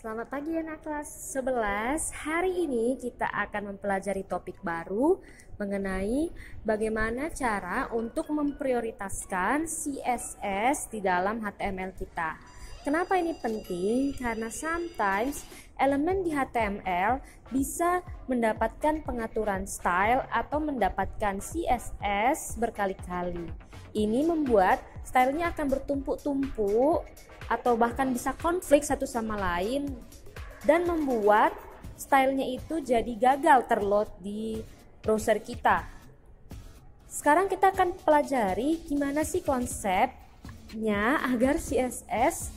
Selamat pagi anak kelas 11. Hari ini kita akan mempelajari topik baru mengenai bagaimana cara untuk memprioritaskan CSS di dalam HTML kita. Kenapa ini penting? Karena sometimes elemen di HTML bisa mendapatkan pengaturan style atau mendapatkan CSS berkali-kali. Ini membuat stylenya akan bertumpuk-tumpuk atau bahkan bisa konflik satu sama lain dan membuat stylenya itu jadi gagal terload di browser kita. Sekarang kita akan pelajari gimana sih konsepnya agar CSS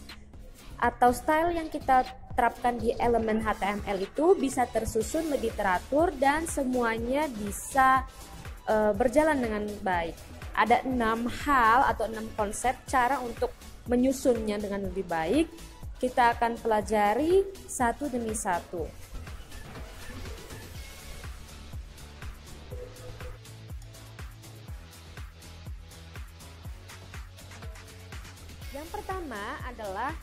atau style yang kita terapkan di elemen HTML itu bisa tersusun lebih teratur dan semuanya bisa berjalan dengan baik. Ada 6 hal atau 6 konsep cara untuk menyusunnya dengan lebih baik. Kita akan pelajari satu demi satu. Yang pertama adalah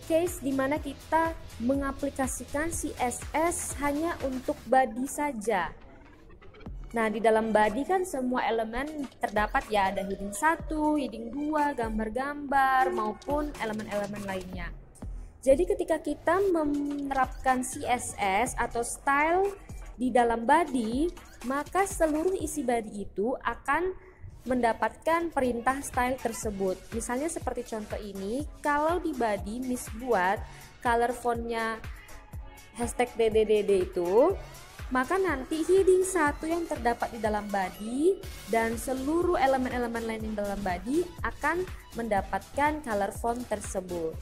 case di mana kita mengaplikasikan CSS hanya untuk body saja. Nah, di dalam body kan semua elemen terdapat ya, ada heading 1, heading 2, gambar-gambar maupun elemen-elemen lainnya. Jadi ketika kita menerapkan CSS atau style di dalam body, maka seluruh isi body itu akan mendapatkan perintah style tersebut. Misalnya seperti contoh ini, kalau di body Miss buat color fontnya #DDDD itu, maka nanti heading 1 yang terdapat di dalam body dan seluruh elemen-elemen lain di dalam body akan mendapatkan color font tersebut.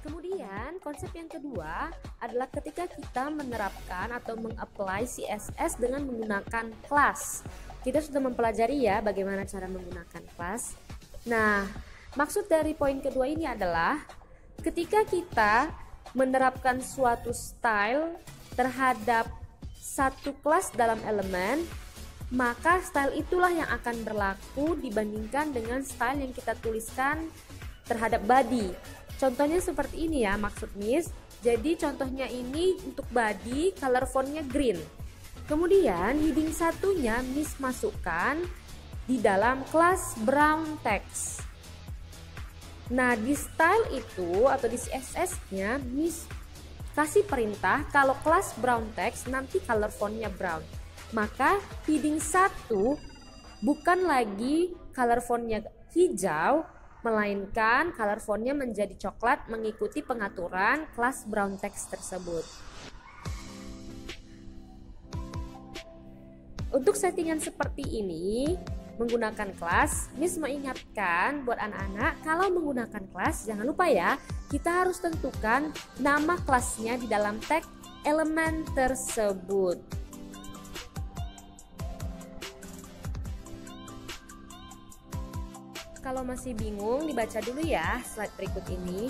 Kemudian konsep yang kedua adalah ketika kita menerapkan atau mengapply CSS dengan menggunakan class. Kita sudah mempelajari ya bagaimana cara menggunakan class. Nah, maksud dari poin kedua ini adalah ketika kita menerapkan suatu style terhadap satu kelas dalam elemen, maka style itulah yang akan berlaku dibandingkan dengan style yang kita tuliskan terhadap body. Contohnya seperti ini ya maksud Miss. Jadi contohnya ini untuk body color fontnya green. Kemudian heading satunya Miss masukkan di dalam kelas brown text. Nah di style itu atau di CSS-nya Miss kasih perintah kalau kelas brown text nanti color fontnya brown. Maka heading 1 bukan lagi color fontnya hijau, melainkan color fontnya menjadi coklat mengikuti pengaturan kelas brown text tersebut. Untuk settingan seperti ini menggunakan kelas, Miss mengingatkan buat anak-anak kalau menggunakan kelas jangan lupa ya, kita harus tentukan nama kelasnya di dalam tag elemen tersebut. Kalau masih bingung, dibaca dulu ya slide berikut ini.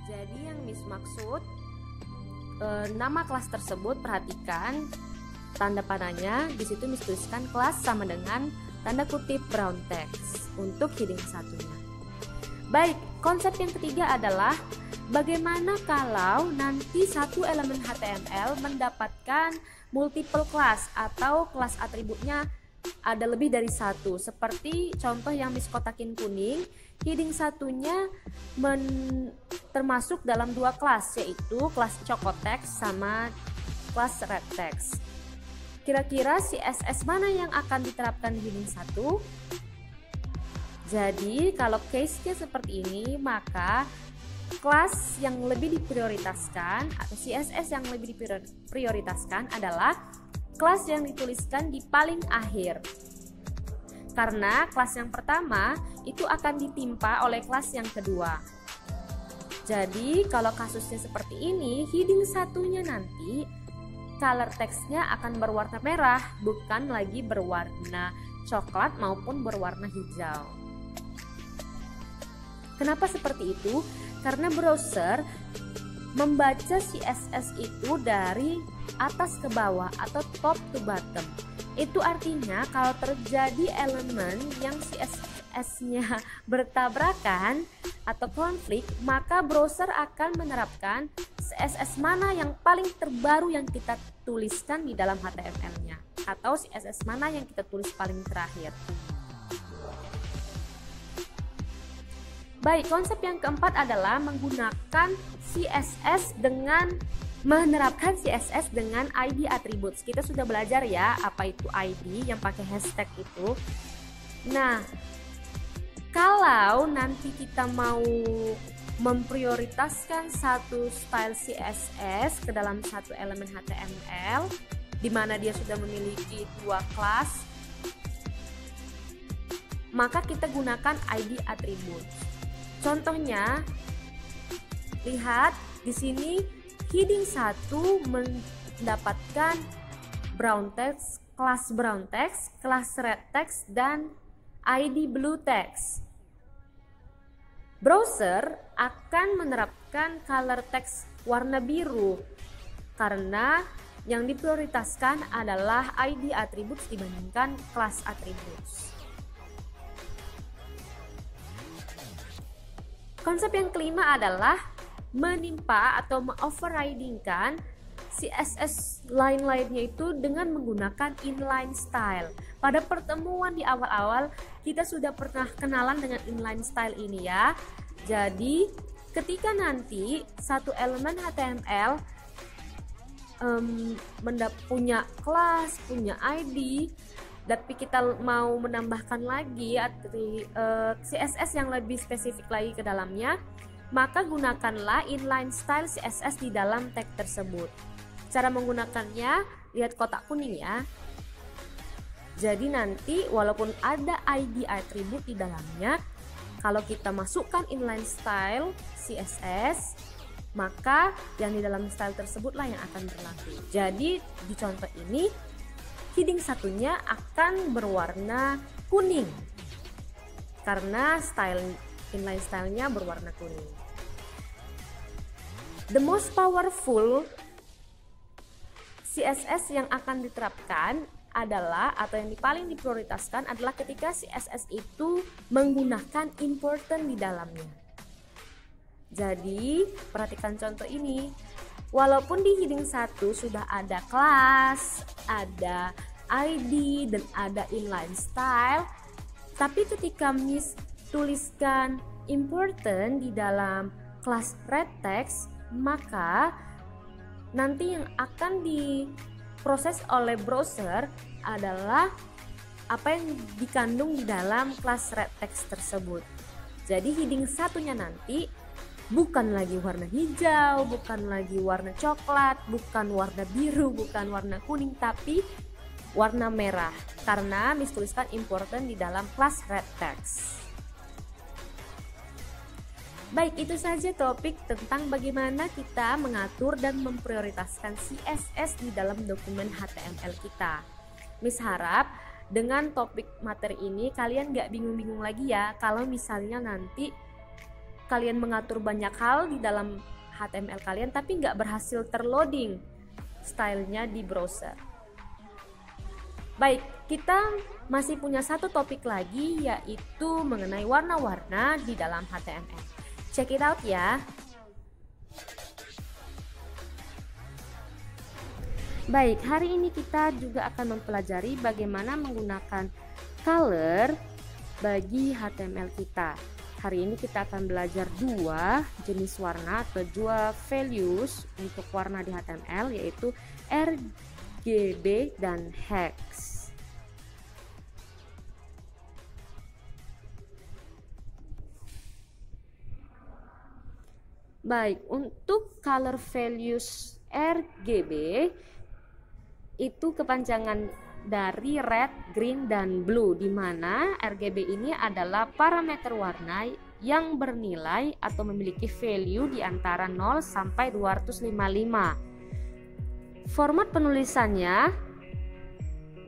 Jadi yang Miss maksud, nama kelas tersebut perhatikan tanda panahnya. Di situ Miss tuliskan kelas sama dengan tanda kutip brown text untuk heading satunya. Baik, konsep yang ketiga adalah bagaimana kalau nanti satu elemen HTML mendapatkan multiple class atau kelas atributnya ada lebih dari satu. Seperti contoh yang Miss kotakin kuning, heading satunya termasuk dalam 2 kelas, yaitu kelas Chocotext sama kelas Redtext. Kira-kira CSS mana yang akan diterapkan di heading 1? Jadi kalau case-nya seperti ini, maka kelas yang lebih diprioritaskan atau CSS yang lebih diprioritaskan adalah kelas yang dituliskan di paling akhir. Karena kelas yang pertama itu akan ditimpa oleh kelas yang kedua. Jadi kalau kasusnya seperti ini, heading satunya nanti color text-nya akan berwarna merah, bukan lagi berwarna coklat maupun berwarna hijau. Kenapa seperti itu? Karena browser membaca CSS itu dari atas ke bawah atau top to bottom. Itu artinya kalau terjadi elemen yang CSS-nya bertabrakan atau konflik, maka browser akan menerapkan CSS mana yang paling terbaru yang kita tuliskan di dalam HTML-nya, atau CSS mana yang kita tulis paling terakhir. Baik, konsep yang keempat adalah menggunakan CSS dengan menerapkan CSS dengan ID attributes. Kita sudah belajar ya apa itu ID yang pakai hashtag itu. Nah, kalau nanti kita mau memprioritaskan satu style CSS ke dalam satu elemen HTML di mana dia sudah memiliki dua kelas, maka kita gunakan ID attributes. Contohnya, lihat di sini heading 1 mendapatkan brown text, kelas brown text, kelas red text, dan ID blue text. Browser akan menerapkan color text warna biru karena yang diprioritaskan adalah ID attributes dibandingkan class attributes. Konsep yang kelima adalah menimpa atau me-overridingkan CSS lain-lainnya itu dengan menggunakan inline style. Pada pertemuan di awal-awal kita sudah pernah kenalan dengan inline style ini ya. Jadi ketika nanti satu elemen HTML punya kelas, punya ID, tapi kita mau menambahkan lagi CSS yang lebih spesifik lagi ke dalamnya, maka gunakanlah inline style CSS di dalam tag tersebut. Cara menggunakannya, lihat kotak kuning ya. Jadi nanti walaupun ada ID attribute di dalamnya, kalau kita masukkan inline style CSS, maka yang di dalam style tersebutlah yang akan berlaku. Jadi di contoh ini heading satunya akan berwarna kuning karena inline stylenya berwarna kuning. The most powerful CSS yang akan diterapkan adalah, atau yang paling diprioritaskan adalah ketika CSS itu menggunakan important di dalamnya. Jadi perhatikan contoh ini. Walaupun di heading 1 sudah ada kelas, ada ID, dan ada inline style, tapi ketika Miss tuliskan important di dalam kelas red text, maka nanti yang akan diproses oleh browser adalah apa yang dikandung di dalam kelas red text tersebut. Jadi heading satunya nanti bukan lagi warna hijau, bukan lagi warna coklat, bukan warna biru, bukan warna kuning, tapi warna merah karena Miss tuliskan important di dalam kelas red text. Baik, itu saja topik tentang bagaimana kita mengatur dan memprioritaskan CSS di dalam dokumen HTML kita. Miss harap dengan topik materi ini kalian gak bingung-bingung lagi ya kalau misalnya nanti kalian mengatur banyak hal di dalam HTML kalian tapi nggak berhasil terloading stylenya di browser. Baik, kita masih punya satu topik lagi yaitu mengenai warna-warna di dalam HTML. Check it out ya. Baik, hari ini kita juga akan mempelajari bagaimana menggunakan color bagi HTML kita. Hari ini kita akan belajar dua jenis warna atau dua values untuk warna di HTML, yaitu RGB dan hex. Baik, untuk color values RGB itu kepanjangan dari red, green, dan blue, di mana RGB ini adalah parameter warna yang bernilai atau memiliki value di antara 0 sampai 255. Format penulisannya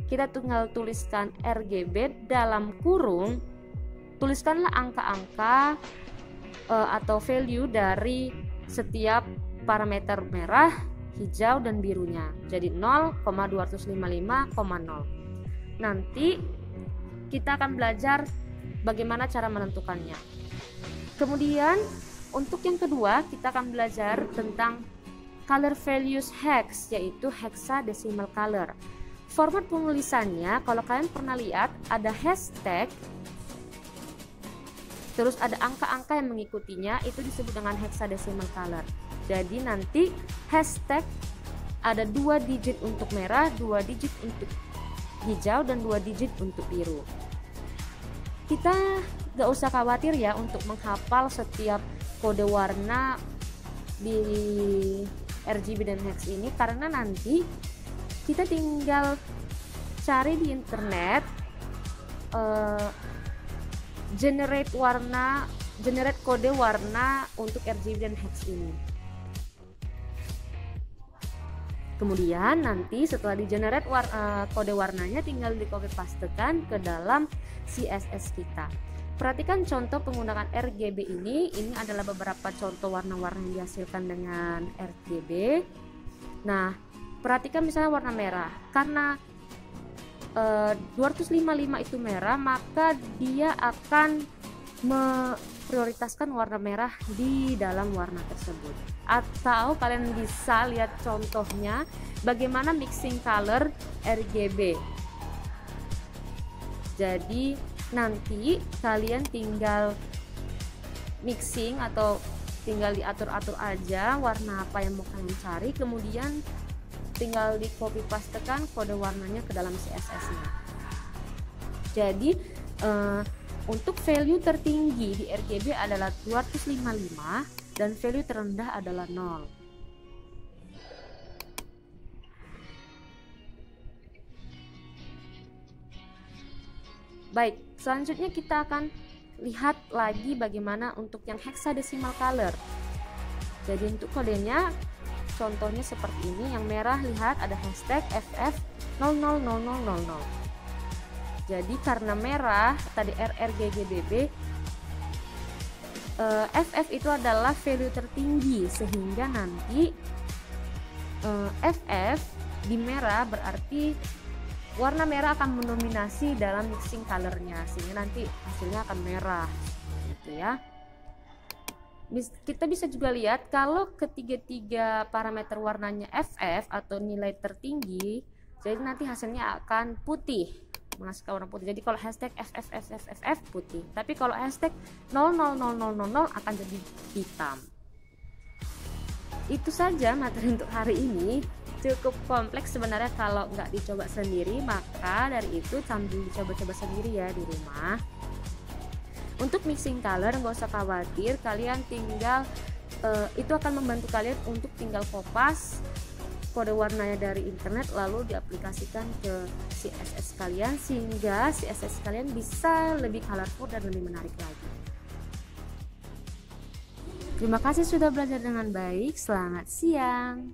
kita tinggal tuliskan RGB dalam kurung, tuliskanlah angka-angka atau value dari setiap parameter merah, hijau, dan birunya. Jadi 0,255,0. Nanti kita akan belajar bagaimana cara menentukannya. Kemudian untuk yang kedua kita akan belajar tentang color values hex, yaitu hexadecimal color. Format penulisannya, kalau kalian pernah lihat ada hashtag, terus ada angka-angka yang mengikutinya, itu disebut dengan hexadecimal color. Jadi nanti hashtag ada 2 digit untuk merah, 2 digit untuk hijau, dan 2 digit untuk biru. Kita gak usah khawatir ya untuk menghafal setiap kode warna di RGB dan hex ini, karena nanti kita tinggal cari di internet generate kode warna untuk RGB dan hex ini. Kemudian nanti setelah di generate kode warnanya tinggal di copy pastekan ke dalam CSS kita. Perhatikan contoh penggunaan RGB ini adalah beberapa contoh warna-warna yang dihasilkan dengan RGB. Nah, perhatikan misalnya warna merah, karena 255 itu merah, maka dia akan memprioritaskan warna merah di dalam warna tersebut. Atau kalian bisa lihat contohnya bagaimana mixing color RGB. Jadi nanti kalian tinggal mixing atau tinggal diatur-atur aja warna apa yang mau kalian cari, kemudian tinggal di copy pastekan kode warnanya ke dalam CSS-nya. Jadi untuk value tertinggi di RGB adalah 255 dan value terendah adalah 0. Baik, selanjutnya kita akan lihat lagi bagaimana untuk yang hexadecimal color. Jadi untuk kodenya contohnya seperti ini. Yang merah, lihat ada hashtag FF000000. Jadi karena merah tadi RRGGBB, FF itu adalah value tertinggi, sehingga nanti FF di merah berarti warna merah akan mendominasi dalam mixing colornya, sehingga nanti hasilnya akan merah gitu ya. Kita bisa juga lihat kalau ketiga-tiga parameter warnanya FF atau nilai tertinggi, jadi nanti hasilnya akan putih, menghasilkan warna putih. Jadi kalau hashtag FF putih, tapi kalau hashtag 000000 akan jadi hitam. Itu saja materi untuk hari ini. Cukup kompleks sebenarnya kalau nggak dicoba sendiri, maka dari itu sambil dicoba-coba sendiri ya di rumah. Untuk mixing color nggak usah khawatir, kalian tinggal itu akan membantu kalian untuk tinggal kopas kode warnanya dari internet lalu diaplikasikan ke CSS kalian, sehingga CSS kalian bisa lebih colorful dan lebih menarik lagi. Terima kasih sudah belajar dengan baik. Selamat siang.